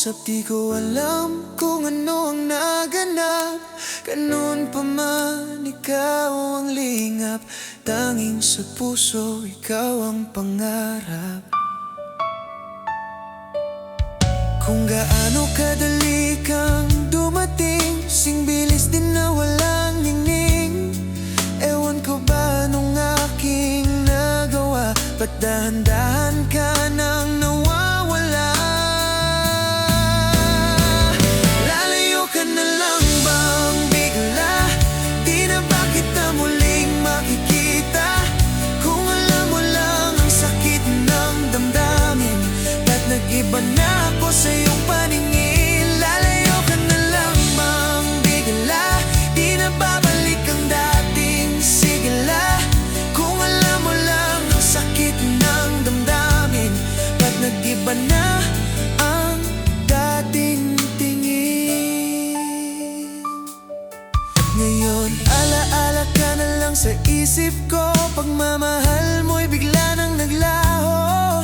usap, di ko alam kung ano ang naganap. Ganun pa man, ikaw ang lingap. Tanging sa puso, ikaw ang pangarap. Kung gaano kadali kang dumating, sing bilis din na walang ningning. Ewan ko ba nung aking nagawa, ba't dahan-dahan ka nang nawawala? Lalayo ka na lang bang bigla? Di na ba kita muling makikita? Kung alam mo lang ang sakit ng damdamin, ba't nag-iba na ako sa iyong paningin? Lalayo ka na lang bang bigla? Di na babalik ang dating sigla. Kung alam mo lang ang sakit ng damdamin, ba't nag-iba na ang dating tingin? Ngayon, alaala ka na lang sa isip ko. Pagmamahal mo'y bigla nang naglaho.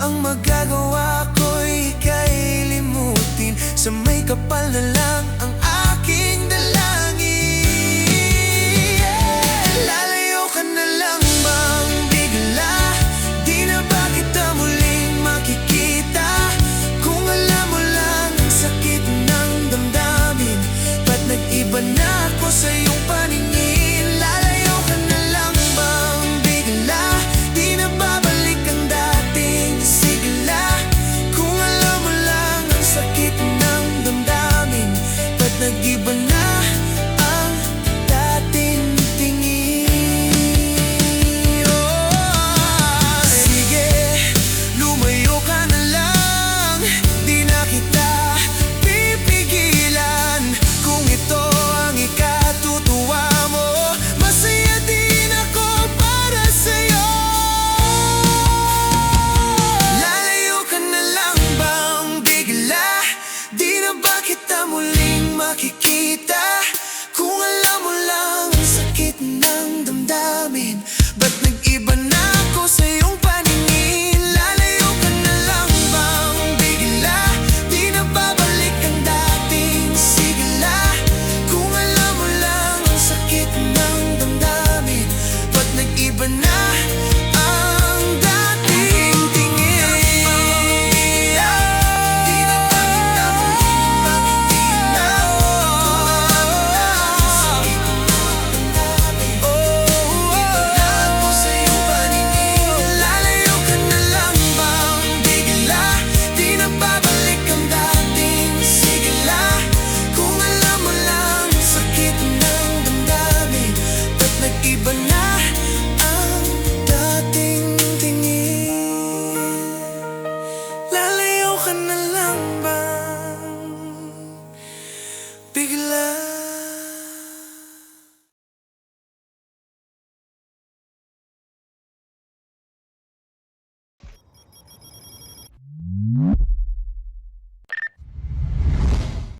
Ang magagawa ko'y ika'y limutin. Sa may kapal na lang ang aking dalangin. Lalayo ka na lang bang bigla? Di na ba kita muling makikita? Kung alam mo lang ang sakit ng damdamin, ba't nag-iba na ako sa iyong paningin? Lalayo ka na lang bang bigla? Di na babalik ang dating sigla. Kung alam mo lang ang sakit ng damdamin, ba't nag-iba na